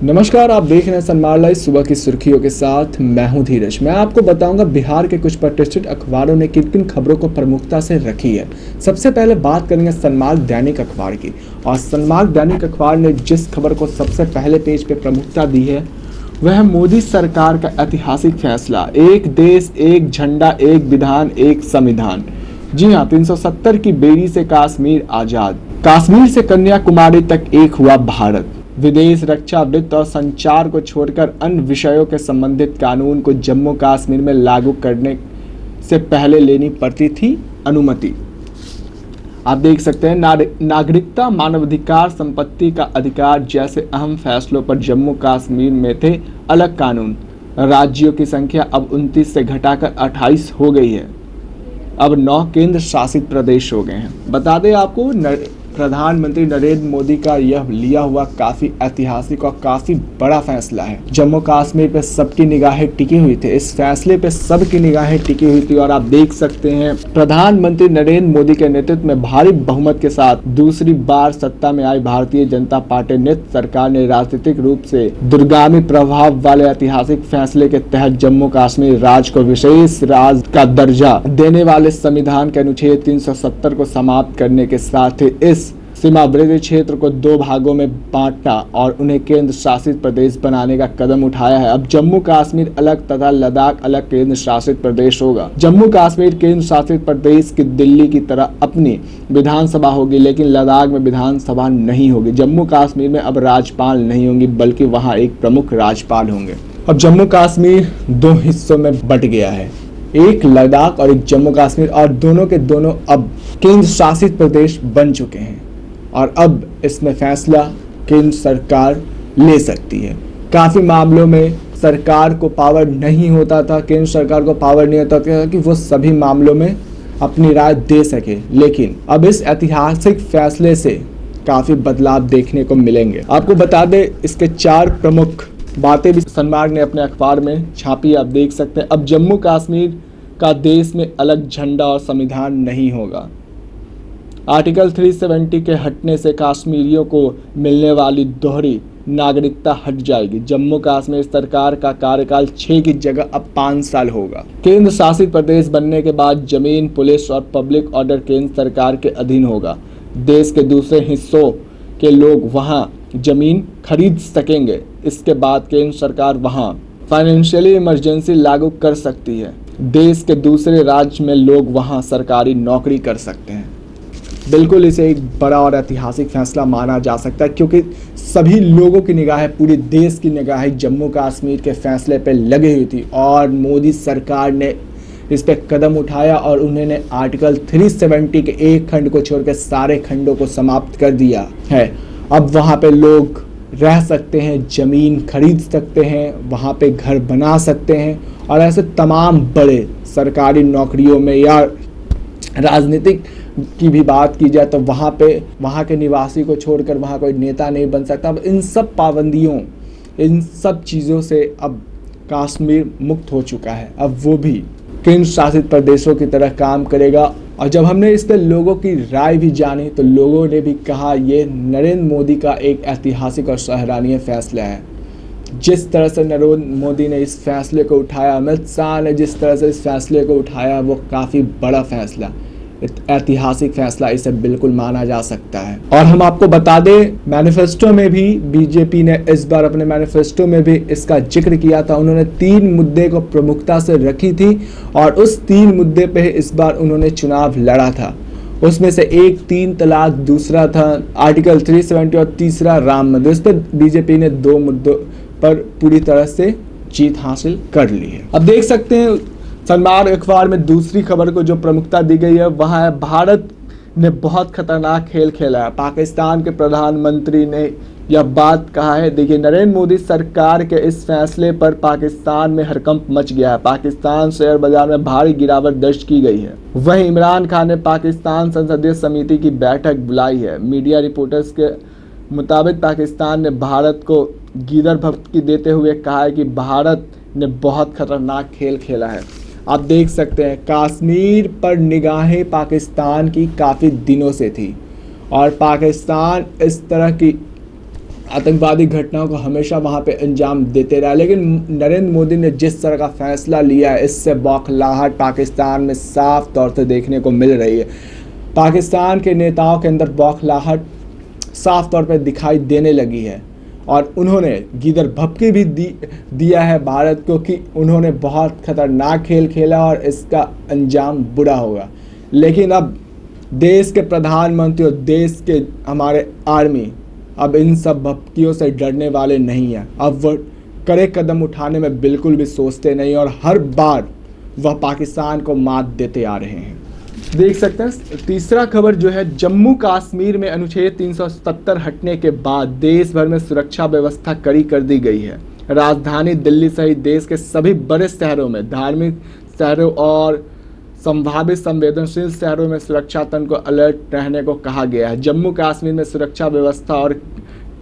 नमस्कार, आप देख रहे हैं सनमार लाइव सुबह की सुर्खियों के साथ। मैं हूं धीरज। मैं आपको बताऊंगा बिहार के कुछ प्रतिष्ठित अखबारों ने किन किन खबरों को प्रमुखता से रखी है। सबसे पहले बात करेंगे सनमार्ग दैनिक अखबार की। और सनमार्ग दैनिक अखबार ने जिस खबर को सबसे पहले पेज पे प्रमुखता दी है वह मोदी सरकार का ऐतिहासिक फैसला, एक देश एक झंडा एक विधान एक संविधान। जी हाँ, 370 की बेड़ी से कश्मीर आजाद, कश्मीर से कन्याकुमारी तक एक हुआ भारत। विदेश, रक्षा, वित्त और संचार को छोड़कर अन्य विषयों के संबंधित कानून को जम्मू कश्मीर में लागू करने से पहले लेनी पड़ती थी अनुमति। आप देख सकते हैं नागरिकता, मानवाधिकार, संपत्ति का अधिकार जैसे अहम फैसलों पर जम्मू कश्मीर में थे अलग कानून। राज्यों की संख्या अब 29 से घटाकर 28 हो गई है। अब 9 केंद्र शासित प्रदेश हो गए हैं। बता दें आपको, प्रधानमंत्री नरेंद्र मोदी का यह लिया हुआ काफी ऐतिहासिक और काफी बड़ा फैसला है। जम्मू कश्मीर पे सबकी निगाहें टिकी हुई थी, इस फैसले पे सबकी निगाहें टिकी हुई थी। और आप देख सकते हैं प्रधानमंत्री नरेंद्र मोदी के नेतृत्व में भारी बहुमत के साथ दूसरी बार सत्ता में आई भारतीय जनता पार्टी नेतृत्व सरकार ने राजनीतिक रूप से दूरगामी प्रभाव वाले ऐतिहासिक फैसले के तहत जम्मू कश्मीर राज्य को विशेष राज्य का दर्जा देने वाले संविधान के अनुच्छेद 370 को समाप्त करने के साथ ही इस सीमावर्ती क्षेत्र को 2 भागों में बांटा और उन्हें केंद्र शासित प्रदेश बनाने का कदम उठाया है। अब जम्मू कश्मीर अलग तथा लद्दाख अलग केंद्र शासित प्रदेश होगा। जम्मू कश्मीर केंद्र शासित प्रदेश की दिल्ली की तरह अपनी विधानसभा होगी, लेकिन लद्दाख में विधानसभा नहीं होगी। जम्मू कश्मीर में अब राज्यपाल नहीं होंगी, बल्कि वहाँ एक प्रमुख राज्यपाल होंगे। अब जम्मू कश्मीर 2 हिस्सों में बट गया है, एक लद्दाख और एक जम्मू कश्मीर, और दोनों के दोनों अब केंद्र शासित प्रदेश बन चुके हैं। और अब इसमें फैसला केंद्र सरकार ले सकती है। काफ़ी मामलों में सरकार को पावर नहीं होता था, केंद्र सरकार को पावर नहीं होता था कि वो सभी मामलों में अपनी राय दे सके, लेकिन अब इस ऐतिहासिक फैसले से काफ़ी बदलाव देखने को मिलेंगे। आपको बता दें, इसके 4 प्रमुख बातें भी सनमार्ग ने अपने अखबार में छापी, आप देख सकते हैं। अब जम्मू कश्मीर का देश में अलग झंडा और संविधान नहीं होगा। आर्टिकल 370 के हटने से कश्मीरियों को मिलने वाली दोहरी नागरिकता हट जाएगी। जम्मू कश्मीर सरकार का कार्यकाल 6 की जगह अब 5 साल होगा। केंद्र शासित प्रदेश बनने के बाद जमीन, पुलिस और पब्लिक ऑर्डर केंद्र सरकार के अधीन होगा। देश के दूसरे हिस्सों के लोग वहां जमीन खरीद सकेंगे। इसके बाद केंद्र सरकार वहां फाइनेंशियली इमरजेंसी लागू कर सकती है। देश के दूसरे राज्य में लोग वहां सरकारी नौकरी कर सकते हैं। बिल्कुल इसे एक बड़ा और ऐतिहासिक फैसला माना जा सकता है, क्योंकि सभी लोगों की निगाहें, पूरे देश की निगाहें जम्मू कश्मीर के फैसले पर लगी हुई थी। और मोदी सरकार ने इस पर कदम उठाया और उन्होंने आर्टिकल 370 के एक खंड को छोड़कर सारे खंडों को समाप्त कर दिया है। अब वहाँ पे लोग रह सकते हैं, ज़मीन खरीद सकते हैं, वहाँ पे घर बना सकते हैं। और ऐसे तमाम बड़े सरकारी नौकरियों में या राजनीतिक की भी बात की जाए तो वहाँ के निवासी को छोड़कर वहाँ कोई नेता नहीं बन सकता। अब इन सब पाबंदियों, इन सब चीज़ों से अब कश्मीर मुक्त हो चुका है। अब वो भी केंद्र शासित प्रदेशों की तरह काम करेगा। और जब हमने इस पर लोगों की राय भी जानी तो लोगों ने भी कहा ये नरेंद्र मोदी का एक ऐतिहासिक और सराहनीय फैसला है। जिस तरह से नरेंद्र मोदी ने इस फैसले को उठाया, अमित शाह ने जिस तरह से इस फैसले को उठाया, वो काफ़ी बड़ा फैसला, ऐतिहासिक फैसला इसे बिल्कुल माना जा सकता है। और हम आपको बता दें, मैनिफेस्टो में भी बीजेपी ने इस बार अपने मैनिफेस्टो में भी इसका जिक्र किया था। उन्होंने 3 मुद्दे को प्रमुखता से रखी थी और उस 3 मुद्दे पे इस बार उन्होंने चुनाव लड़ा था। उसमें से एक 3 तलाक, दूसरा था आर्टिकल 370 और तीसरा राम मंदिर। इस पर बीजेपी ने 2 मुद्दों पर पूरी तरह से जीत हासिल कर ली है। अब देख सकते हैं सनमार्ग अखबार में दूसरी खबर को जो प्रमुखता दी गई है वहाँ है भारत ने बहुत खतरनाक खेल खेला है। पाकिस्तान के प्रधानमंत्री ने यह बात कहा है। देखिए, नरेंद्र मोदी सरकार के इस फैसले पर पाकिस्तान में हड़कंप मच गया है। पाकिस्तान शेयर बाजार में भारी गिरावट दर्ज की गई है। वहीं इमरान खान ने पाकिस्तान संसदीय समिति की बैठक बुलाई है। मीडिया रिपोर्टर्स के मुताबिक पाकिस्तान ने भारत को गीदड़ भभकी देते हुए कहा है कि भारत ने बहुत खतरनाक खेल खेला है। आप देख सकते हैं कश्मीर पर निगाहें पाकिस्तान की काफ़ी दिनों से थी और पाकिस्तान इस तरह की आतंकवादी घटनाओं को हमेशा वहाँ पे अंजाम देते रहा। लेकिन नरेंद्र मोदी ने जिस तरह का फैसला लिया है, इससे बौखलाहट पाकिस्तान में साफ तौर से देखने को मिल रही है। पाकिस्तान के नेताओं के अंदर बौखलाहट साफ तौर पर दिखाई देने लगी है और उन्होंने गीदड़ भभकी भी दिया है भारत को कि उन्होंने बहुत खतरनाक खेल खेला और इसका अंजाम बुरा होगा। लेकिन अब देश के प्रधानमंत्री और देश के हमारे आर्मी अब इन सब भपकियों से डरने वाले नहीं हैं। अब वह कड़े कदम उठाने में बिल्कुल भी सोचते नहीं और हर बार वह पाकिस्तान को मात देते आ रहे हैं। देख सकते हैं तीसरा खबर जो है, जम्मू कश्मीर में अनुच्छेद 370 हटने के बाद देश भर में सुरक्षा व्यवस्था कड़ी कर दी गई है। राजधानी दिल्ली सहित देश के सभी बड़े शहरों में, धार्मिक शहरों और संभावित संवेदनशील शहरों में सुरक्षा तंत्र को अलर्ट रहने को कहा गया है। जम्मू कश्मीर में सुरक्षा व्यवस्था और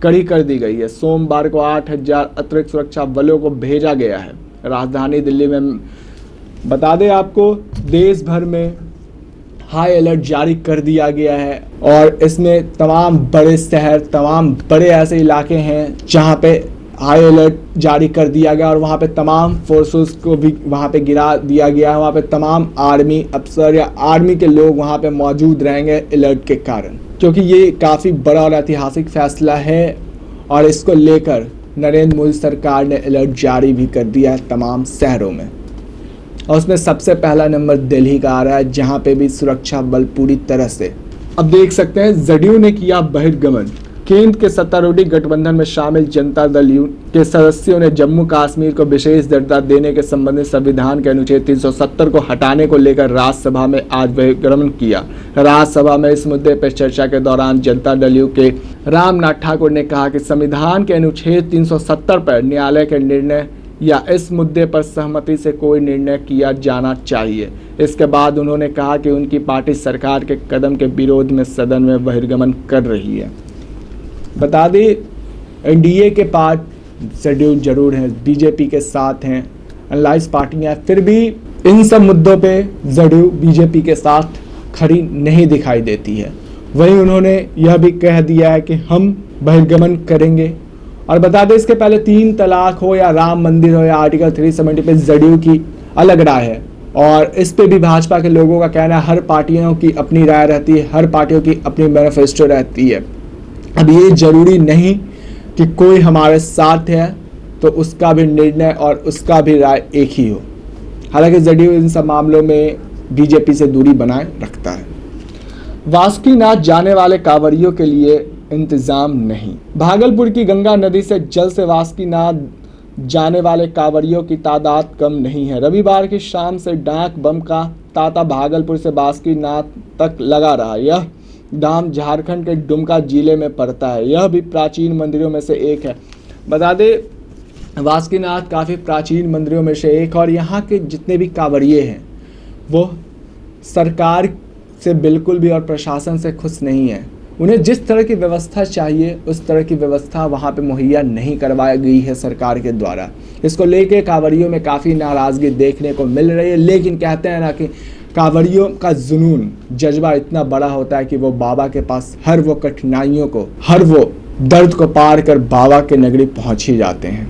कड़ी कर दी गई है। सोमवार को 8000 अतिरिक्त सुरक्षा बलों को भेजा गया है। राजधानी दिल्ली में बता दें आपको, देश भर में हाई अलर्ट जारी कर दिया गया है और इसमें तमाम बड़े शहर, तमाम बड़े ऐसे इलाके हैं जहां पे हाई अलर्ट जारी कर दिया गया और वहाँ पे तमाम फोर्सेस को भी वहाँ पे गिरा दिया गया है। वहाँ पे तमाम आर्मी अफसर या आर्मी के लोग वहाँ पे मौजूद रहेंगे अलर्ट के कारण, क्योंकि ये काफ़ी बड़ा और ऐतिहासिक फैसला है और इसको लेकर नरेंद्र मोदी सरकार ने अलर्ट जारी भी कर दिया है तमाम शहरों में। और उसमें सबसे पहला नंबर दिल्ली का आ रहा है, जहाँ पे भी सुरक्षा बल पूरी तरह से। अब देख सकते हैं जदयू ने किया बहिर्गमन। केंद्र के सत्तारूढ़ गठबंधन में शामिल जनता दल यू के सदस्यों ने जम्मू कश्मीर को विशेष दर्जा देने के संबंधित संविधान के अनुच्छेद 370 को हटाने को लेकर राज्यसभा में आज बहिर्गमन किया। राज्यसभा में इस मुद्दे पर चर्चा के दौरान जनता दल यू के रामनाथ ठाकुर ने कहा कि संविधान के अनुच्छेद 370 पर न्यायालय के निर्णय या इस मुद्दे पर सहमति से कोई निर्णय किया जाना चाहिए। इसके बाद उन्होंने कहा कि उनकी पार्टी सरकार के कदम के विरोध में सदन में बहिर्गमन कर रही है। बता दें एनडीए के पार्ट शेड्यूल जरूर है, बीजेपी के साथ हैं, अलायंस पार्टियां, फिर भी इन सब मुद्दों पे जदयू बीजेपी के साथ खड़ी नहीं दिखाई देती है। वहीं उन्होंने यह भी कह दिया है कि हम बहिर्गमन करेंगे। और बता दें इसके पहले 3 तलाक हो या राम मंदिर हो या आर्टिकल 370 पे जदयू की अलग राय है और इस पे भी भाजपा के लोगों का कहना है हर पार्टियों की अपनी राय रहती है, हर पार्टियों की अपनी मैनिफेस्टो रहती है। अब ये जरूरी नहीं कि कोई हमारे साथ है तो उसका भी निर्णय और उसका भी राय एक ही हो। हालांकि जदयू इन सब मामलों में बीजेपी से दूरी बनाए रखता है। वासुकीनाथ जाने वाले कांवड़ियों के लिए इंतजाम नहीं। भागलपुर की गंगा नदी से जल से वासुकीनाथ जाने वाले कांवड़ियों की तादाद कम नहीं है। रविवार की शाम से डाक बम का तांता भागलपुर से वासुकीनाथ तक लगा रहा। यह धाम झारखंड के दुमका जिले में पड़ता है। यह भी प्राचीन मंदिरों में से एक है। बता दें वासुकीनाथ काफ़ी प्राचीन मंदिरों में से एक और यहाँ के जितने भी कांवड़िए हैं वो सरकार से बिल्कुल भी और प्रशासन से खुश नहीं है। उन्हें जिस तरह की व्यवस्था चाहिए उस तरह की व्यवस्था वहाँ पे मुहैया नहीं करवाई गई है सरकार के द्वारा। इसको लेके कांवड़ियों में काफ़ी नाराज़गी देखने को मिल रही है। लेकिन कहते हैं ना कि कांवड़ियों का जुनून, जज्बा इतना बड़ा होता है कि वो बाबा के पास हर वो कठिनाइयों को, हर वो दर्द को पार कर बाबा के नगरी पहुंच ही जाते हैं।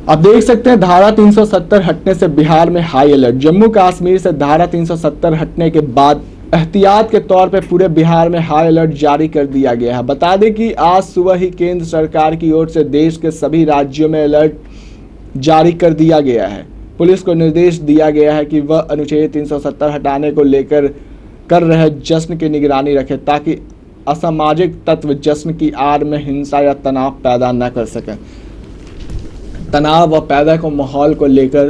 अब देख सकते हैं धारा 370 हटने से बिहार में हाई अलर्ट। जम्मू कश्मीर से धारा 370 हटने के बाद एहतियात के तौर पर पूरे बिहार में हाई अलर्ट जारी कर दिया गया है। बता दें कि आज सुबह ही केंद्र सरकार की ओर से देश के सभी राज्यों में अलर्ट जारी कर दिया गया है। पुलिस को निर्देश दिया गया है कि वह अनुच्छेद 370 हटाने को लेकर कर रहे जश्न की निगरानी रखे ताकि असामाजिक तत्व जश्न की आड़ में हिंसा या तनाव पैदा न कर सकें। तनाव व पैदा को माहौल को लेकर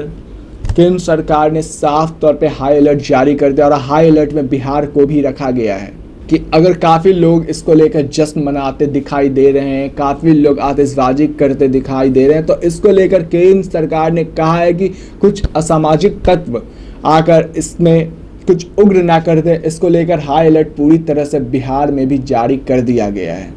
केंद्र सरकार ने साफ तौर पे हाई अलर्ट जारी कर दिया और हाई अलर्ट में बिहार को भी रखा गया है कि अगर काफ़ी लोग इसको लेकर जश्न मनाते दिखाई दे रहे हैं, काफ़ी लोग आतिशबाजी करते दिखाई दे रहे हैं, तो इसको लेकर केंद्र सरकार ने कहा है कि कुछ असामाजिक तत्व आकर इसमें कुछ उग्र ना कर दे। इसको लेकर हाई अलर्ट पूरी तरह से बिहार में भी जारी कर दिया गया है।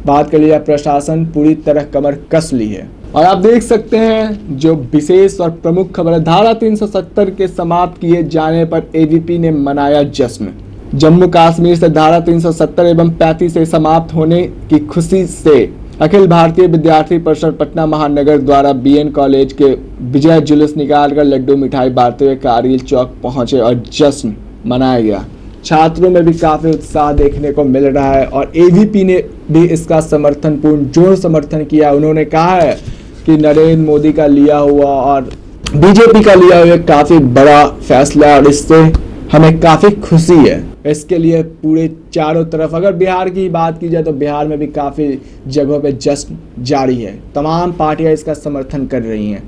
बात कर लिया, प्रशासन पूरी तरह कमर कस ली है। और आप देख सकते हैं जो विशेष और प्रमुख खबर है, धारा 370 के समाप्त किए जाने पर एवीपी ने मनाया जश्न। जम्मू कश्मीर से धारा 370 एवं 35 से समाप्त होने की खुशी से अखिल भारतीय विद्यार्थी परिषद पटना महानगर द्वारा बीएन कॉलेज के विजय जुलूस निकालकर लड्डू मिठाई बांटते हुए कारगिल चौक पहुंचे और जश्न मनाया गया। छात्रों में भी काफी उत्साह देखने को मिल रहा है और एवीपी ने भी इसका पूर्ण जोर समर्थन किया। उन्होंने कहा है कि नरेंद्र मोदी का लिया हुआ और बीजेपी का लिया हुआ काफी बड़ा फैसला है और इससे हमें काफी खुशी है। इसके लिए पूरे चारों तरफ अगर बिहार की बात की जाए तो बिहार में भी काफी जगहों पे जश्न जारी है। तमाम पार्टियां इसका समर्थन कर रही हैं।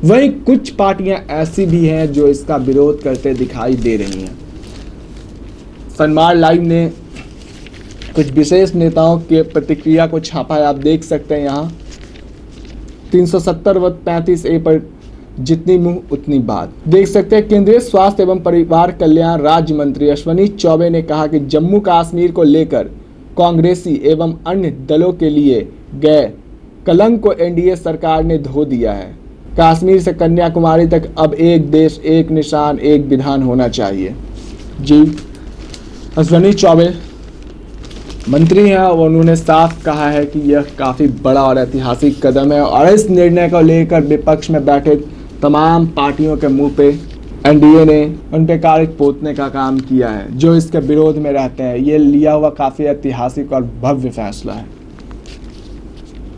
वहीं कुछ पार्टियां ऐसी भी हैं जो इसका विरोध करते दिखाई दे रही हैं। सनमार्ग लाइव ने कुछ विशेष नेताओं के प्रतिक्रिया को छापा है। आप देख सकते हैं यहाँ 370/35A पर जितनी मुंह उतनी बात। देख सकते हैं केंद्रीय स्वास्थ्य एवं परिवार कल्याण राज्य मंत्री अश्विनी चौबे ने कहा कि जम्मू कश्मीर को लेकर कांग्रेसी एवं अन्य दलों के लिए गए कलंक को एनडीए सरकार ने धो दिया है। कश्मीर से कन्याकुमारी तक अब एक देश एक निशान एक विधान होना चाहिए। जी अश्विनी चौबे मंत्री हैं और उन्होंने साफ कहा है कि यह काफी बड़ा और ऐतिहासिक कदम है और इस निर्णय को लेकर विपक्ष में बैठे तमाम पार्टियों के मुंह पे एनडीए ने उन पे कारिक पोतने का काम किया है जो इसके विरोध में रहते हैं। ये लिया हुआ काफी ऐतिहासिक और भव्य फैसला है।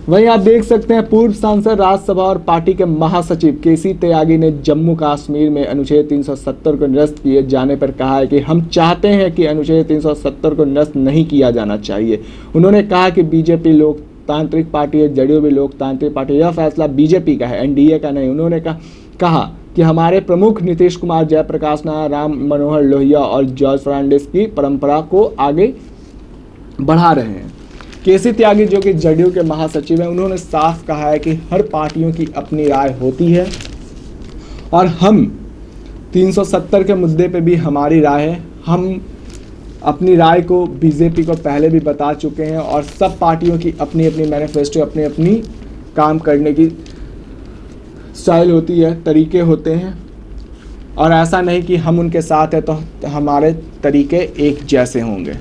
वहीं आप देख सकते हैं पूर्व सांसद राज्यसभा और पार्टी के महासचिव केसी त्यागी ने जम्मू कश्मीर में अनुच्छेद 370 को निरस्त किए जाने पर कहा है कि हम चाहते हैं कि अनुच्छेद 370 को निरस्त नहीं किया जाना चाहिए। उन्होंने कहा कि बीजेपी लोकतांत्रिक पार्टी है, जदयू भी लोकतांत्रिक पार्टी, यह फैसला बीजेपी का है, एनडीए का नहीं। उन्होंने कहा कि हमारे प्रमुख नीतीश कुमार, जयप्रकाश नारायण, राम मनोहर लोहिया और जॉर्ज फर्नांडिस की परंपरा को आगे बढ़ा रहे हैं। केसी त्यागी जो कि जदयू के महासचिव हैं, उन्होंने साफ कहा है कि हर पार्टियों की अपनी राय होती है और हम 370 के मुद्दे पे भी हमारी राय है। हम अपनी राय को बीजेपी को पहले भी बता चुके हैं और सब पार्टियों की अपनी अपनी मैनिफेस्टो, अपनी अपनी काम करने की स्टाइल होती है, तरीके होते हैं और ऐसा नहीं कि हम उनके साथ हैं तो हमारे तरीके एक जैसे होंगे।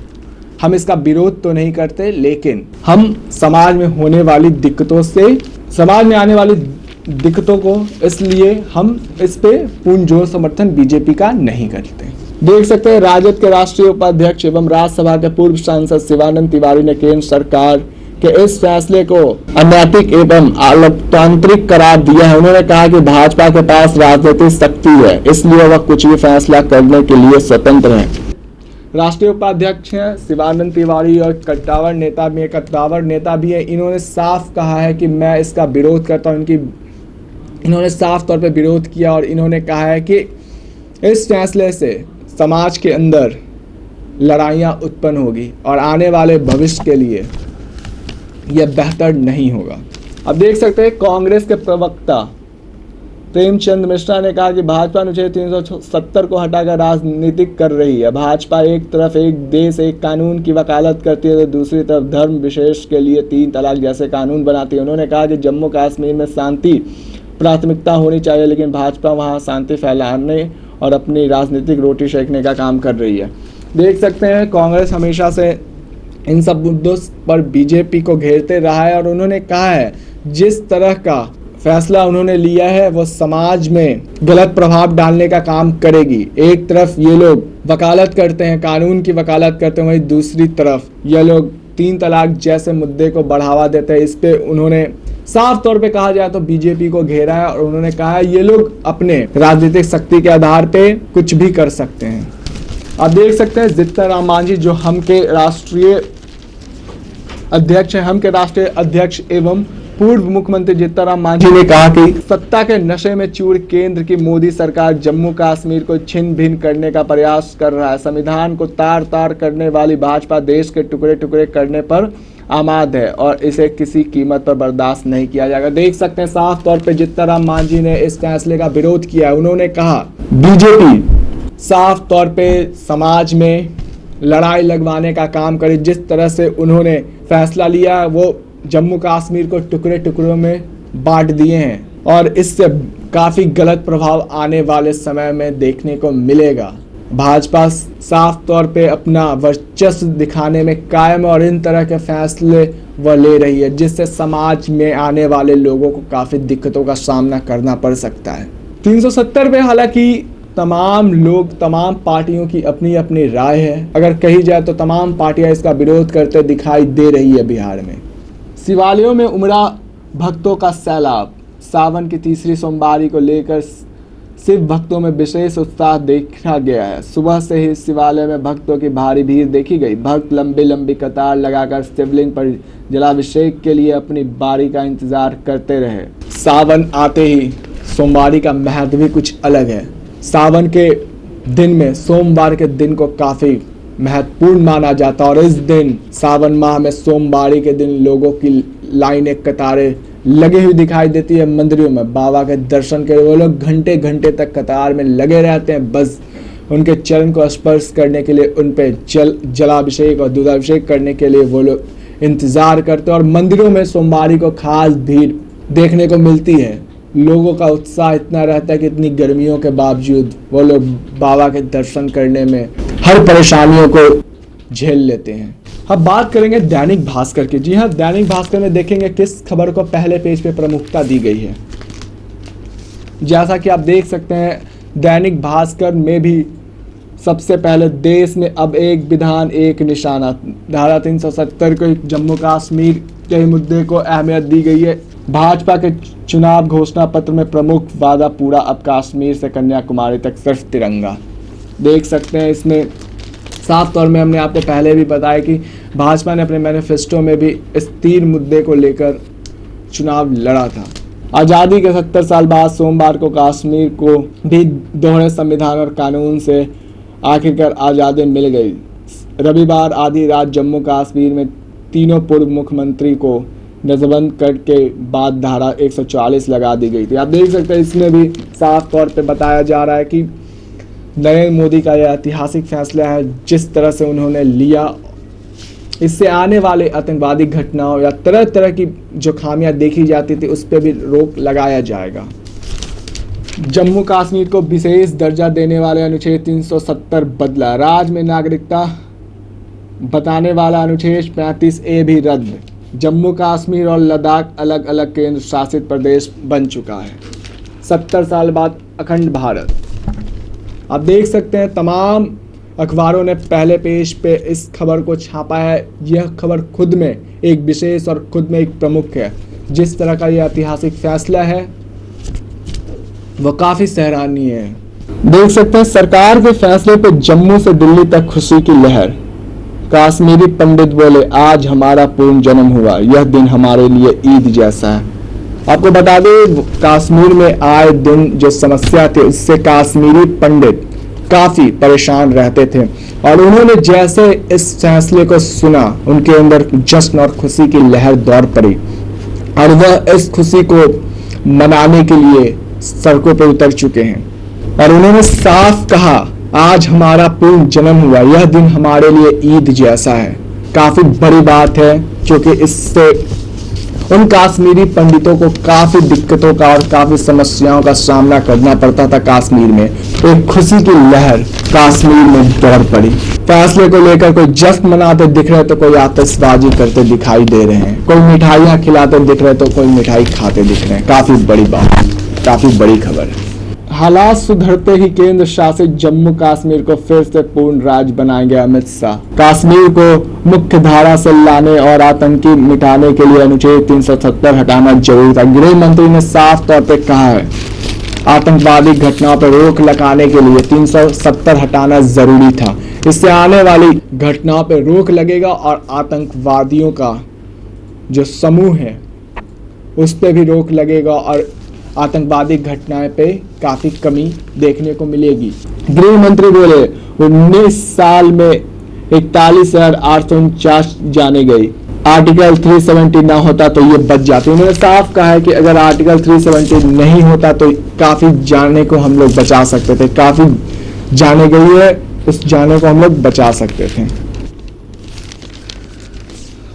हम इसका विरोध तो नहीं करते, लेकिन हम समाज में होने वाली दिक्कतों से, समाज में आने वाली दिक्कतों को, इसलिए हम इस पे पूर्ण जोर समर्थन बीजेपी का नहीं करते। देख सकते हैं राजद के राष्ट्रीय उपाध्यक्ष एवं राज्यसभा के पूर्व सांसद शिवानंद तिवारी ने केंद्र सरकार के इस फैसले को अनैतिक एवं अलोकतांत्रिक करार दिया है। उन्होंने कहा कि भाजपा के पास राजनीतिक शक्ति है, इसलिए वह कुछ भी फैसला करने के लिए स्वतंत्र है। राष्ट्रीय उपाध्यक्ष हैं शिवानंद तिवारी और कद्दावर नेता भी है। इन्होंने साफ कहा है कि मैं इसका विरोध करता हूं। इन्होंने साफ तौर पे विरोध किया और इन्होंने कहा है कि इस फैसले से समाज के अंदर लड़ाइयां उत्पन्न होगी और आने वाले भविष्य के लिए यह बेहतर नहीं होगा। अब देख सकते हैं कांग्रेस के प्रवक्ता प्रेमचंद मिश्रा ने कहा कि भाजपा अनुच्छेद 370 को हटाकर राजनीतिक कर रही है। भाजपा एक तरफ एक देश एक कानून की वकालत करती है तो दूसरी तरफ धर्म विशेष के लिए 3 तलाक जैसे कानून बनाती है। उन्होंने कहा कि जम्मू कश्मीर में शांति प्राथमिकता होनी चाहिए, लेकिन भाजपा वहां शांति फैलाने और अपनी राजनीतिक रोटी सेकने का काम कर रही है। देख सकते हैं कांग्रेस हमेशा से इन सब मुद्दों पर बीजेपी को घेरते रहा है और उन्होंने कहा है जिस तरह का फैसला उन्होंने लिया है वो समाज में गलत प्रभाव डालने का काम करेगी। एक तरफ ये लोग वकालत करते हैं, कानून की वकालत करते हैं, वहीं दूसरी तरफ ये लोग 3 तलाक जैसे मुद्दे को बढ़ावा देते हैं। इस पे उन्होंने साफ तौर पे कहा जाए तो बीजेपी को घेरा है और उन्होंने कहा है ये लोग अपने राजनीतिक शक्ति के आधार पे कुछ भी कर सकते हैं। आप देख सकते हैं जीतन राम मांझी जो हम के राष्ट्रीय अध्यक्ष एवं पूर्व मुख्यमंत्री जीतन राम मांझी ने कहा कि सत्ता के नशे में चूर केंद्र की मोदी सरकार जम्मू कश्मीर को छिन्न भिन्न करने का प्रयास कर रहा है। संविधान को तार तार करने वाली भाजपा देश के टुकड़े टुकड़े करने पर आमाद है और इसे किसी कीमत पर बर्दाश्त नहीं किया जाएगा। देख सकते हैं साफ तौर पर जीतन राम मांझी ने इस फैसले का विरोध किया है। उन्होंने कहा बीजेपी साफ तौर पे समाज में लड़ाई लगवाने का काम करे। जिस तरह से उन्होंने फैसला लिया वो जम्मू कश्मीर को टुकड़े टुकड़ों में बांट दिए हैं और इससे काफ़ी गलत प्रभाव आने वाले समय में देखने को मिलेगा। भाजपा साफ तौर पे अपना वर्चस्व दिखाने में कायम और इन तरह के फैसले वह ले रही है जिससे समाज में आने वाले लोगों को काफ़ी दिक्कतों का सामना करना पड़ सकता है। 370 में हालांकि तमाम लोग, तमाम पार्टियों की अपनी अपनी राय है। अगर कही जाए तो तमाम पार्टियां इसका विरोध करते दिखाई दे रही है। बिहार में शिवालयों में उमड़ा भक्तों का सैलाब। सावन की तीसरी सोमवारी को लेकर शिव भक्तों में विशेष उत्साह देखा गया है। सुबह से ही शिवालय में भक्तों की भारी भीड़ देखी गई। भक्त लंबी लंबी कतार लगाकर शिवलिंग पर जलाभिषेक के लिए अपनी बारी का इंतजार करते रहे। सावन आते ही सोमवारी का महत्व भी कुछ अलग है। सावन के दिन में सोमवार के दिन को काफ़ी महत्वपूर्ण माना जाता है और इस दिन सावन माह में सोमवारी के दिन लोगों की लाइनें, कतारें लगी हुई दिखाई देती है। मंदिरों में बाबा के दर्शन के लिए वो लोग घंटे घंटे तक कतार में लगे रहते हैं, बस उनके चरण को स्पर्श करने के लिए, उन पे जलाभिषेक और दूधाभिषेक करने के लिए वो लोग इंतज़ार करते हैं। और मंदिरों में सोमवारी को खास भीड़ देखने को मिलती है। लोगों का उत्साह इतना रहता है कि इतनी गर्मियों के बावजूद वो लोग बाबा के दर्शन करने में हर परेशानियों को झेल लेते हैं। अब बात करेंगे दैनिक भास्कर की। जी हाँ, दैनिक भास्कर में देखेंगे किस खबर को पहले पेज पे प्रमुखता दी गई है। जैसा कि आप देख सकते हैं, दैनिक भास्कर में भी सबसे पहले देश में अब एक विधान एक निशाना, धारा 370 को जम्मू कश्मीर के मुद्दे को अहमियत दी गई है। भाजपा के चुनाव घोषणा पत्र में प्रमुख वादा पूरा, अब कश्मीर से कन्याकुमारी तक सिर्फ तिरंगा। देख सकते हैं इसमें साफ तौर में हमने आपको पहले भी बताया कि भाजपा ने अपने मैनिफेस्टो में भी इस 3 मुद्दे को लेकर चुनाव लड़ा था। आज़ादी के 70 साल बाद सोमवार को कश्मीर को भी दोहरे संविधान और कानून से आखिरकार आज़ादी मिल गई। रविवार आधी रात जम्मू कश्मीर में तीनों पूर्व मुख्यमंत्री को नजरबंद करके बाद धारा 144 लगा दी गई थी। आप देख सकते हैं इसमें भी साफ तौर पे बताया जा रहा है कि नरेंद्र मोदी का यह ऐतिहासिक फैसला है जिस तरह से उन्होंने लिया। इससे आने वाले आतंकवादी घटनाओं या तरह तरह की जो खामियां देखी जाती थी उस पर भी रोक लगाया जाएगा। जम्मू कश्मीर को विशेष दर्जा देने वाले अनुच्छेद 370 बदला। राज्य में नागरिकता बताने वाला अनुच्छेद 35A भी रद्द। जम्मू कश्मीर और लद्दाख अलग अलग केंद्र शासित प्रदेश बन चुका है। 70 साल बाद अखंड भारत। आप देख सकते हैं तमाम अखबारों ने पहले पेज पे इस खबर को छापा है। यह खबर खुद में एक विशेष और खुद में एक प्रमुख है। जिस तरह का यह ऐतिहासिक फैसला है वह काफ़ी सराहनीय है। देख सकते हैं सरकार के फैसले पे जम्मू से दिल्ली तक खुशी की लहर। कश्मीरी पंडित बोले, आज हमारा पूर्ण जन्म हुआ, यह दिन हमारे लिए ईद जैसा है। आपको बता दें कश्मीर में आए दिन जो समस्या थी उससे कश्मीरी पंडित काफ़ी परेशान रहते थे और उन्होंने जैसे इस फैसले को सुना उनके अंदर जश्न और खुशी की लहर दौड़ पड़ी और वह इस खुशी को मनाने के लिए सड़कों पर उतर चुके हैं। और उन्होंने साफ कहा, आज हमारा पूर्ण जन्म हुआ, यह दिन हमारे लिए ईद जैसा है। काफ़ी बड़ी बात है क्योंकि इससे उन कश्मीरी पंडितों को काफ़ी दिक्कतों का और काफ़ी समस्याओं का सामना करना पड़ता था। कश्मीर में एक खुशी की लहर कश्मीर में दौड़ पड़ी। फैसले को लेकर कोई जश्न मनाते दिख रहे तो कोई आतिशबाजी करते दिखाई दे रहे हैं, कोई मिठाइयाँ खिलाते दिख रहे तो कोई मिठाई खाते दिख रहे हैं। काफ़ी बड़ी बात, काफ़ी बड़ी खबर है। हालात सुधरते ही केंद्र शासित जम्मू कश्मीर को फिर से पूर्ण राज्य बनाएंगे अमित शाह। कश्मीर को मुख्य धारा से लाने और आतंकी मिटाने के लिए अनुच्छेद 370 हटाना जरूरी था। गृह मंत्री ने साफ तौर पर कहा है आतंकवादी घटनाओं पर रोक लगाने के लिए 370 हटाना जरूरी था। इससे आने वाली घटनाओं पर रोक लगेगा और आतंकवादियों का जो समूह है उस पर भी रोक लगेगा और आतंकवादी घटनाएं पे काफ़ी कमी देखने को मिलेगी। गृह मंत्री बोले 19 साल में 41,849 जाने गई। आर्टिकल 370 ना होता तो ये बच जाती। उन्होंने साफ कहा है कि अगर आर्टिकल 370 नहीं होता तो काफ़ी जाने को हम लोग बचा सकते थे। काफ़ी जाने गई है, उस जाने को हम लोग बचा सकते थे।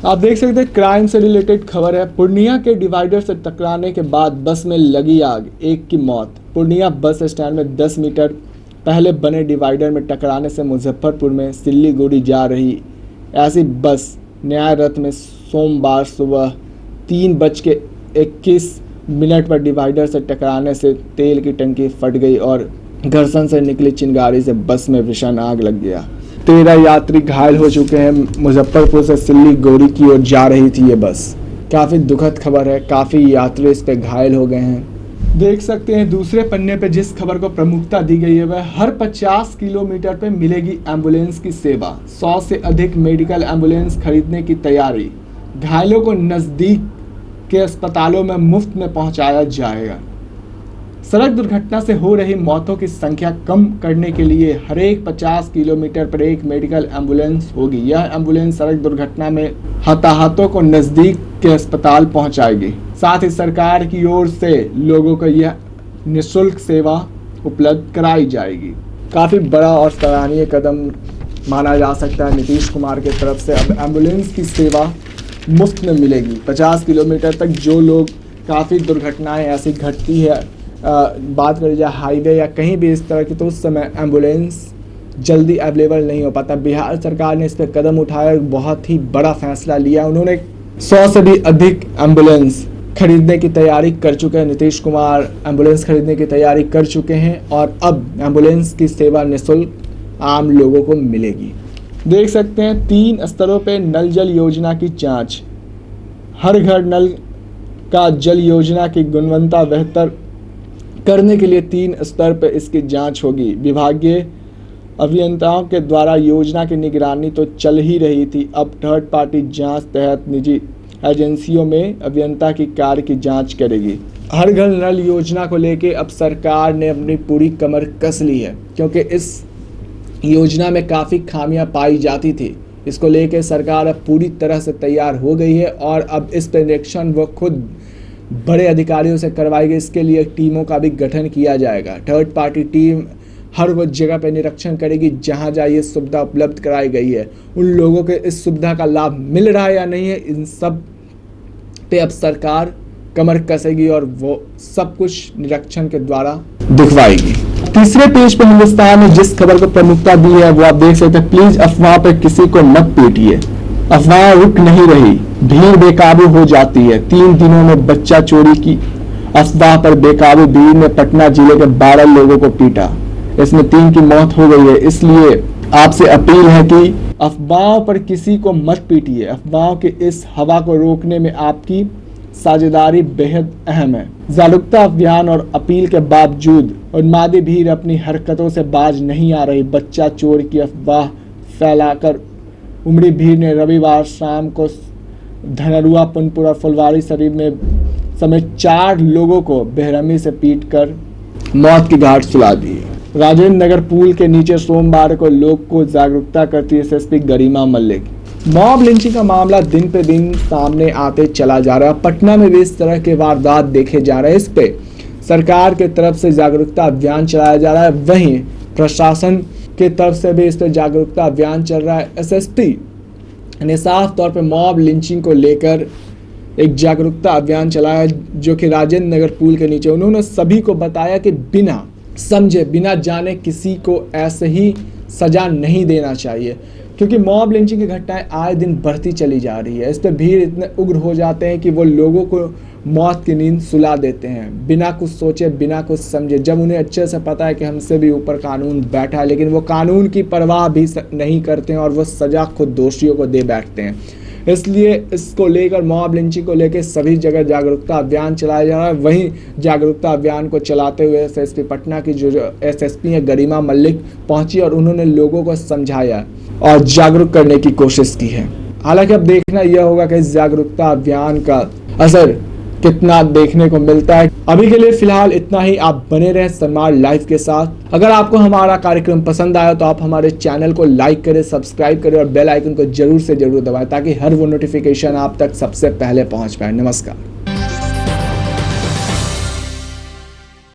आप देख सकते हैं क्राइम से रिलेटेड खबर है। पूर्णिया के डिवाइडर से टकराने के बाद बस में लगी आग, एक की मौत। पूर्णिया बस स्टैंड में 10 मीटर पहले बने डिवाइडर में टकराने से मुजफ्फरपुर में सिल्लीगुड़ी जा रही ऐसी बस न्याय रथ में सोमवार सुबह 3:21 पर डिवाइडर से टकराने से तेल की टंकी फट गई और घर्षण से निकली चिंगारी से बस में भीषण आग लग गया। 13 यात्री घायल हो चुके हैं। मुजफ्फरपुर से सिल्लीगुड़ी की ओर जा रही थी ये बस। काफ़ी दुखद खबर है, काफ़ी यात्री इस पे घायल हो गए हैं। देख सकते हैं दूसरे पन्ने पे जिस खबर को प्रमुखता दी गई है वह हर 50 किलोमीटर पे मिलेगी एम्बुलेंस की सेवा। 100 से अधिक मेडिकल एम्बुलेंस खरीदने की तैयारी। घायलों को नज़दीक के अस्पतालों में मुफ्त में पहुंचाया जाएगा। सड़क दुर्घटना से हो रही मौतों की संख्या कम करने के लिए हर एक 50 किलोमीटर पर एक मेडिकल एम्बुलेंस होगी। यह एम्बुलेंस सड़क दुर्घटना में हताहतों को नज़दीक के अस्पताल पहुंचाएगी। साथ ही सरकार की ओर से लोगों को यह निःशुल्क सेवा उपलब्ध कराई जाएगी। काफ़ी बड़ा और सराहनीय कदम माना जा सकता है नीतीश कुमार की तरफ से। अब एम्बुलेंस की सेवा मुफ्त में मिलेगी। 50 किलोमीटर तक जो लोग, काफ़ी दुर्घटनाएं ऐसी घटती है, बात करी जाए हाईवे या कहीं भी इस तरह की, तो उस समय एम्बुलेंस जल्दी अवेलेबल नहीं हो पाता। बिहार सरकार ने इस पर कदम उठाया, बहुत ही बड़ा फैसला लिया। उन्होंने 100 से भी अधिक एम्बुलेंस खरीदने की तैयारी कर चुके हैं। नीतीश कुमार एम्बुलेंस खरीदने की तैयारी कर चुके हैं और अब एम्बुलेंस की सेवा निःशुल्क आम लोगों को मिलेगी। देख सकते हैं 3 स्तरों पे नल जल योजना की जांच। हर घर नल का जल योजना की गुणवत्ता बेहतर करने के लिए 3 स्तर पर इसकी जांच होगी। विभागीय अभियंताओं के द्वारा योजना की निगरानी तो चल ही रही थी, अब थर्ड पार्टी जांच तहत निजी एजेंसियों में अभियंता की कार्य की जांच करेगी। हर घर नल योजना को लेके अब सरकार ने अपनी पूरी कमर कस ली है, क्योंकि इस योजना में काफ़ी खामियां पाई जाती थी। इसको लेके सरकार अब पूरी तरह से तैयार हो गई है और अब इस पर निरीक्षण वो खुद बड़े अधिकारियों से करवाई गई। इसके लिए टीमों का भी गठन किया जाएगा। थर्ड पार्टी टीम हर वो जगह पर निरीक्षण करेगी जहां जहां ये सुविधा उपलब्ध कराई गई है। उन लोगों के इस सुविधा का लाभ मिल रहा है या नहीं है, इन सब पे अब सरकार कमर कसेगी और वो सब कुछ निरीक्षण के द्वारा दिखवाएगी। तीसरे पेज पर हिंदुस्तान ने जिस खबर को प्रमुखता दी है वो आप देख सकते हैं। प्लीज अफवाह पर किसी को मत पीटिए। अफवाह रुक नहीं रही, भीड़ बेकाबू हो जाती है। 3 दिनों में बच्चा चोरी की अफवाह पर बेकाबू भीड़ ने पटना जिले के 12 लोगों को पीटा। इसमें 3 की मौत हो गई है। इसलिए आपसे अपील है कि अफवाहों पर किसी को मत पीटिए। अफवाहों के इस हवा को रोकने में आपकी साझेदारी बेहद अहम है। जागरूकता अभियान और अपील के बावजूद उन्मादी भीड़ अपनी हरकतों से बाज नहीं आ रही। बच्चा चोर की अफवाह फैलाकर उमड़ी भीड़ ने रविवार शाम को धनरुआ, पुनपुर और फुलवारी शरीफ में समेत 4 लोगों को बेरहमी से पीटकर मौत की घाट सुला दी। राजेंद्र नगर पुल के नीचे सोमवार को लोग को जागरूकता करती SSP Garima Malik. Mob lynching का मामला दिन पे दिन सामने आते चला जा रहा है। पटना में भी इस तरह के वारदात देखे जा रहे हैं। इस पे सरकार के तरफ से जागरूकता अभियान चलाया जा रहा है, वहीं प्रशासन के तरफ से भी इस पर जागरूकता अभियान चल रहा है। एसएसपी ने साफ तौर पे मॉब लिंचिंग को लेकर एक जागरूकता अभियान चलाया, जो कि राजेंद्र नगर पुल के नीचे। उन्होंने सभी को बताया कि बिना समझे, बिना जाने किसी को ऐसे ही सजा नहीं देना चाहिए, क्योंकि मॉब लिंचिंग की घटनाएं आए दिन बढ़ती चली जा रही है। इस पर भीड़ इतने उग्र हो जाते हैं कि वो लोगों को मौत की नींद सुला देते हैं, बिना कुछ सोचे, बिना कुछ समझे। जब उन्हें अच्छे से पता है कि हमसे भी ऊपर कानून बैठा है, लेकिन वो कानून की परवाह भी नहीं करते हैं और वो सजा खुद दोषियों को दे बैठते हैं। इसलिए इसको लेकर, मॉब लिंचिंग को लेकर सभी जगह जागरूकता अभियान चलाया जा रहा है। वहीं जागरूकता अभियान को चलाते हुए एसएसपी पटना की जो एसएसपी है गरिमा मलिक पहुंची और उन्होंने लोगों को समझाया और जागरूक करने की कोशिश की है। हालांकि अब देखना यह होगा कि इस जागरूकता अभियान का असर कितना देखने को मिलता है। अभी के लिए फिलहाल इतना ही। आप बने रहें सनमार्ग लाइव के साथ। अगर आपको हमारा कार्यक्रम पसंद आया तो आप हमारे चैनल को लाइक करें, सब्सक्राइब करें और बेल आइकन को जरूर से जरूर दबाएं, ताकि हर वो नोटिफिकेशन आप तक सबसे पहले पहुंच पाए। नमस्कार।